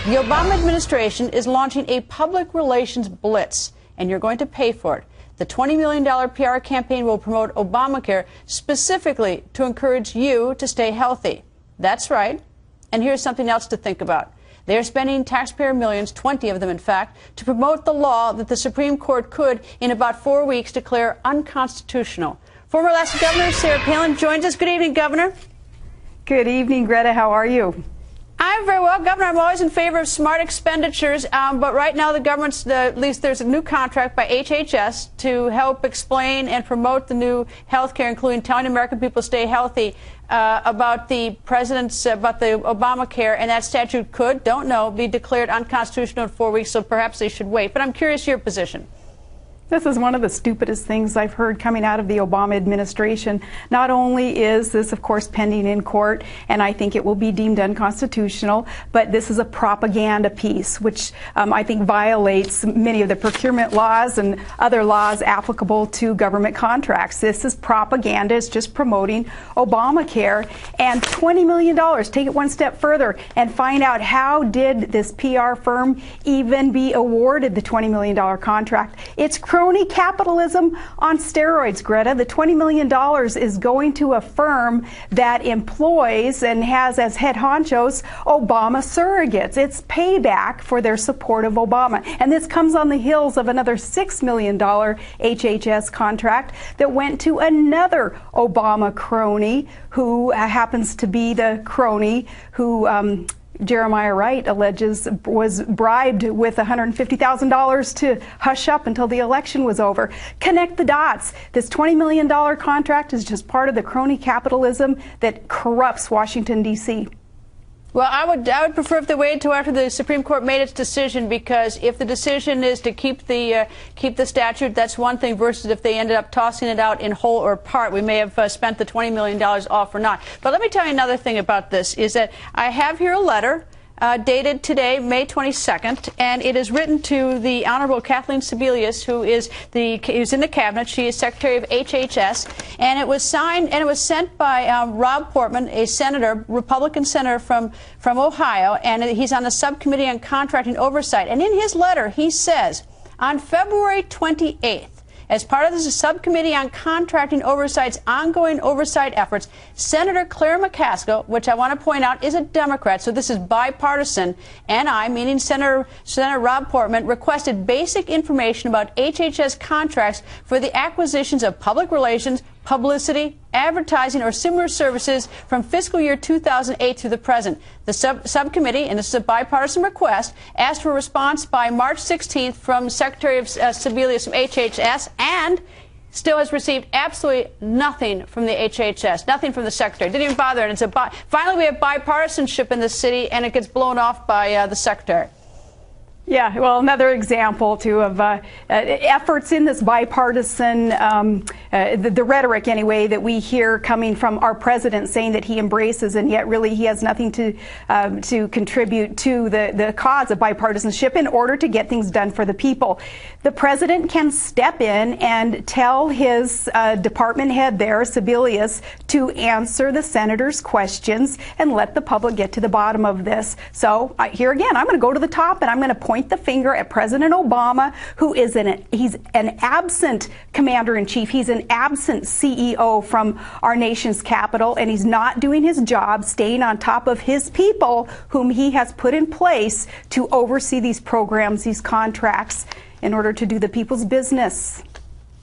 The Obama administration is launching a public relations blitz, and you're going to pay for it. The $20 million PR campaign will promote Obamacare specifically to encourage you to stay healthy. That's right. And here's something else to think about. They are spending taxpayer millions, 20 of them in fact, to promote the law that the Supreme Court could, in about 4 weeks, declare unconstitutional. Former Alaska Governor Sarah Palin joins us. Good evening, Governor. Good evening, Greta. How are you? I'm very well, Governor. I'm always in favor of smart expenditures, but right now the government's, at least there's a new contract by HHS to help explain and promote the new health care, including telling American people to stay healthy, about the about the Obamacare, and that statute could, don't know, be declared unconstitutional in 4 weeks, so perhaps they should wait. But I'm curious your position. This is one of the stupidest things I've heard coming out of the Obama administration. Not only is this, of course, pending in court, and I think it will be deemed unconstitutional, but this is a propaganda piece, which I think violates many of the procurement laws and other laws applicable to government contracts. This is propaganda. It's just promoting Obamacare. And $20 million, take it one step further and find out how did this PR firm even be awarded the $20 million contract. It's crony capitalism on steroids, Greta. The $20 million is going to a firm that employs and has as head honchos Obama surrogates. It's payback for their support of Obama. And this comes on the heels of another $6 million HHS contract that went to another Obama crony who happens to be the crony who Jeremiah Wright alleges was bribed with $150,000 to hush up until the election was over. Connect the dots. This $20 million contract is just part of the crony capitalism that corrupts Washington, D.C. Well, I would prefer if they waited until after the Supreme Court made its decision, because if the decision is to keep the statute, that's one thing, versus if they ended up tossing it out in whole or part. We may have spent the $20 million off or not. But let me tell you another thing about this, is that I have here a letter dated today, May 22nd, and it is written to the Honorable Kathleen Sebelius, who's in the cabinet. She is Secretary of HHS, and it was signed and it was sent by Rob Portman, a senator, Republican senator from Ohio, and he's on the subcommittee on contracting oversight. And in his letter, he says, on February 28th, as part of the subcommittee on contracting oversight's ongoing oversight efforts, Senator Claire McCaskill, which I want to point out is a Democrat, so this is bipartisan, and I, meaning Senator Rob Portman, requested basic information about HHS contracts for the acquisitions of public relations, publicity, advertising, or similar services from fiscal year 2008 through the present. The subcommittee, and this is a bipartisan request, asked for a response by March 16th from Secretary of Sebelius from HHS, and still has received absolutely nothing from the HHS, nothing from the Secretary. Didn't even bother. And finally, we have bipartisanship in this city, and it gets blown off by the Secretary. Yeah, well, another example, too, of efforts in this bipartisan, the rhetoric, anyway, that we hear coming from our president saying that he embraces, and yet really he has nothing to contribute to the cause of bipartisanship in order to get things done for the people. The president can step in and tell his department head there, Sebelius, to answer the senator's questions and let the public get to the bottom of this. So here again, I'm going to go to the top, and I'm going to point the finger at President Obama, who is he's an absent commander-in-chief. He's an absent CEO from our nation's capital, and he's not doing his job, staying on top of his people, whom he has put in place to oversee these programs, these contracts, in order to do the people's business.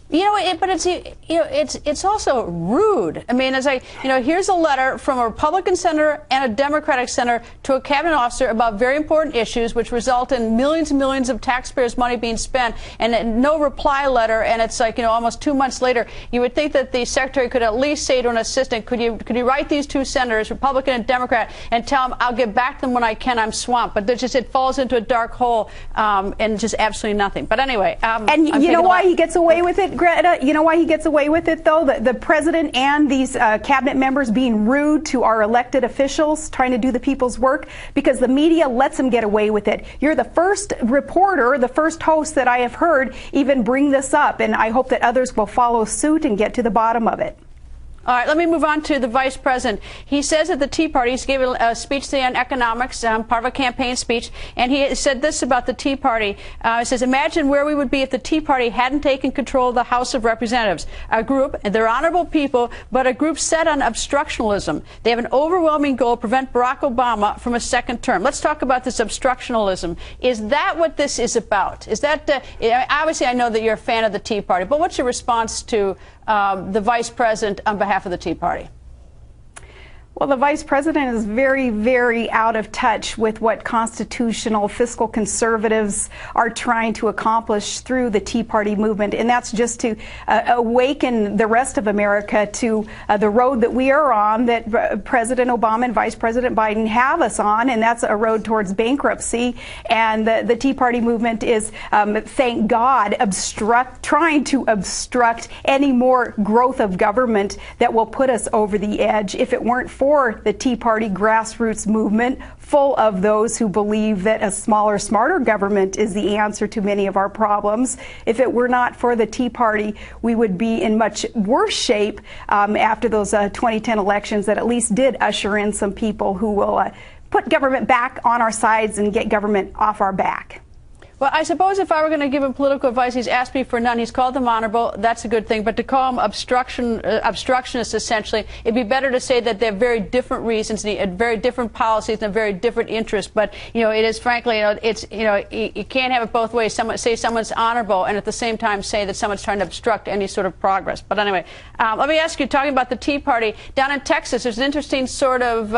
You know, but it's also rude. I mean, here's a letter from a Republican senator and a Democratic senator to a cabinet officer about very important issues, which result in millions and millions of taxpayers' money being spent, and no reply letter. And it's like, almost 2 months later, you would think that the secretary could at least say to an assistant, could you write these two senators, Republican and Democrat, and tell them I'll get back to them when I can. I'm swamped. But it falls into a dark hole, and just absolutely nothing. But anyway, and you know why he gets away with it, Greta? You know why he gets away with it, though? The president and these cabinet members being rude to our elected officials trying to do the people's work, because the media lets them get away with it. You're the first reporter, the first host that I have heard even bring this up, and I hope that others will follow suit and get to the bottom of it. All right, let me move on to the vice president. He says at the Tea Party, he gave a speech today on economics, part of a campaign speech, and he said this about the Tea Party. He says, imagine where we would be if the Tea Party hadn't taken control of the House of Representatives. A group, and they're honorable people, but a group set on obstructionism. They have an overwhelming goal, prevent Barack Obama from a second term. Let's talk about this obstructionism. Is that what this is about? Is that, obviously I know that you're a fan of the Tea Party, but what's your response to the vice president on behalf of the Tea Party? Well, the vice president is very, very out of touch with what constitutional fiscal conservatives are trying to accomplish through the Tea Party movement, and that's just to awaken the rest of America to the road that we are on, that President Obama and Vice President Biden have us on, and that's a road towards bankruptcy. And the Tea Party movement is, thank God, trying to obstruct any more growth of government that will put us over the edge. If it weren't for the Tea Party grassroots movement, full of those who believe that a smaller, smarter government is the answer to many of our problems. If it were not for the Tea Party, we would be in much worse shape after those 2010 elections that at least did usher in some people who will put government back on our sides and get government off our back. Well, I suppose if I were going to give him political advice, he's asked me for none. He's called them honorable. That's a good thing. But to call them obstructionists, essentially, it'd be better to say that they have very different reasons, and very different policies, and very different interests. But, it is, frankly, you can't have it both ways. Say someone's honorable and at the same time say that someone's trying to obstruct any sort of progress. But anyway, let me ask you, talking about the Tea Party, down in Texas, there's an interesting sort of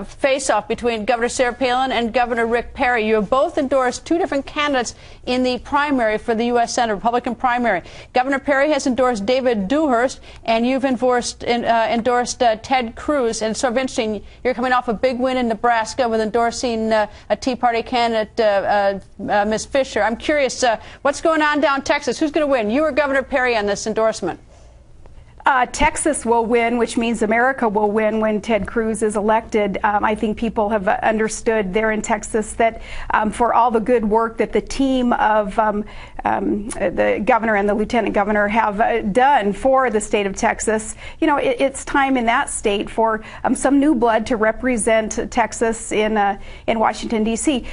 face-off between Governor Sarah Palin and Governor Rick Perry. You have both endorsed two different candidates in the primary for the U.S. Senate, Republican primary. Governor Perry has endorsed David Dewhurst, and you've endorsed Ted Cruz. And it's sort of interesting, you're coming off a big win in Nebraska with endorsing a Tea Party candidate, Ms. Fisher. I'm curious, what's going on down in Texas? Who's going to win, you or Governor Perry, on this endorsement? Texas will win, which means America will win when Ted Cruz is elected. I think people have understood there in Texas that for all the good work that the team of the governor and the lieutenant governor have done for the state of Texas, it's time in that state for some new blood to represent Texas in Washington, D.C.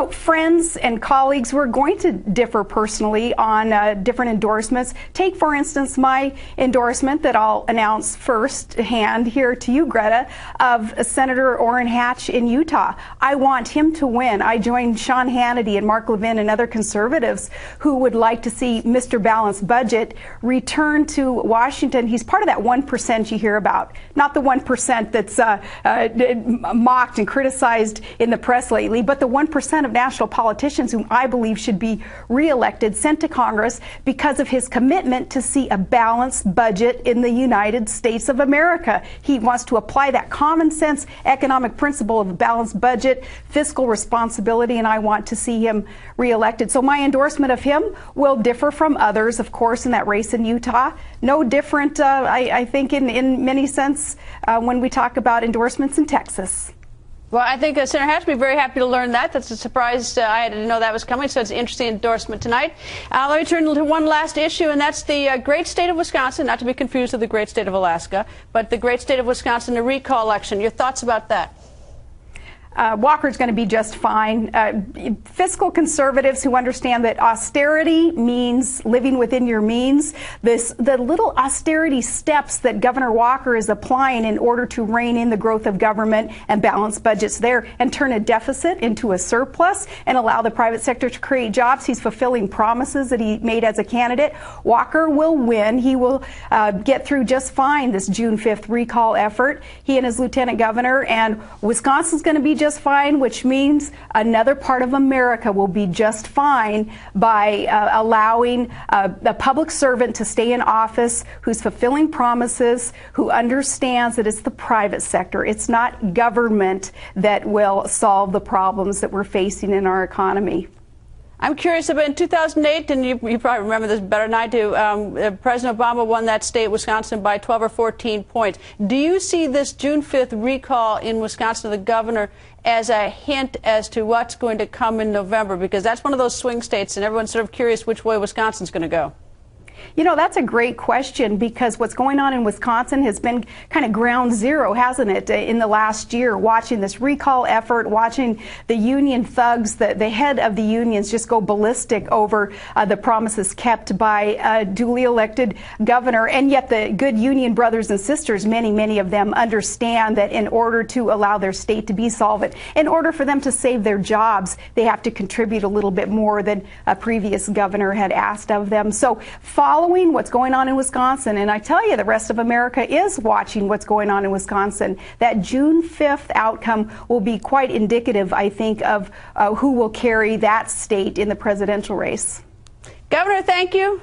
Friends and colleagues, we're going to differ personally on different endorsements. Take, for instance, my endorsement that I'll announce firsthand here to you, Greta, of Senator Orrin Hatch in Utah. I want him to win. I join Sean Hannity and Mark Levin and other conservatives who would like to see Mr. Balanced Budget return to Washington. He's part of that 1% you hear about, not the 1% that's mocked and criticized in the press lately, but the 1% of national politicians whom I believe should be reelected, sent to Congress because of his commitment to see a balanced budget in the United States of America. He wants to apply that common sense economic principle of a balanced budget, fiscal responsibility, and I want to see him reelected. So my endorsement of him will differ from others, of course, in that race in Utah. No different, I think, in many sense when we talk about endorsements in Texas. Well, I think Senator Hatch will be very happy to learn that. That's a surprise. I didn't know that was coming, so it's an interesting endorsement tonight. Let me turn to one last issue, and that's the great state of Wisconsin, not to be confused with the great state of Alaska, but the great state of Wisconsin, the recall election. Your thoughts about that? Walker's going to be just fine. Fiscal conservatives who understand that austerity means living within your means, the little austerity steps that Governor Walker is applying in order to rein in the growth of government and balance budgets there and turn a deficit into a surplus and allow the private sector to create jobs. He's fulfilling promises that he made as a candidate. Walker will win. He will get through just fine this June 5th recall effort. He and his lieutenant governor, and Wisconsin's going to be just fine, which means another part of America will be just fine by allowing a public servant to stay in office who's fulfilling promises, who understands that it's the private sector, it's not government that will solve the problems that we're facing in our economy. I'm curious about in 2008, and you probably remember this better than I do, President Obama won that state, Wisconsin, by 12 or 14 points. Do you see this June 5th recall in Wisconsin of the governor as a hint as to what's going to come in November? Because that's one of those swing states, and everyone's sort of curious which way Wisconsin's going to go. You know, that's a great question, because what's going on in Wisconsin has been kind of ground zero, hasn't it, in the last year, watching this recall effort, watching the union thugs, the head of the unions just go ballistic over the promises kept by a duly elected governor. And yet the good union brothers and sisters, many of them, understand that in order to allow their state to be solvent, in order for them to save their jobs, they have to contribute a little bit more than a previous governor had asked of them. So following what's going on in Wisconsin, and I tell you, the rest of America is watching what's going on in Wisconsin, that June 5th outcome will be quite indicative, I think, of who will carry that state in the presidential race. Governor, thank you.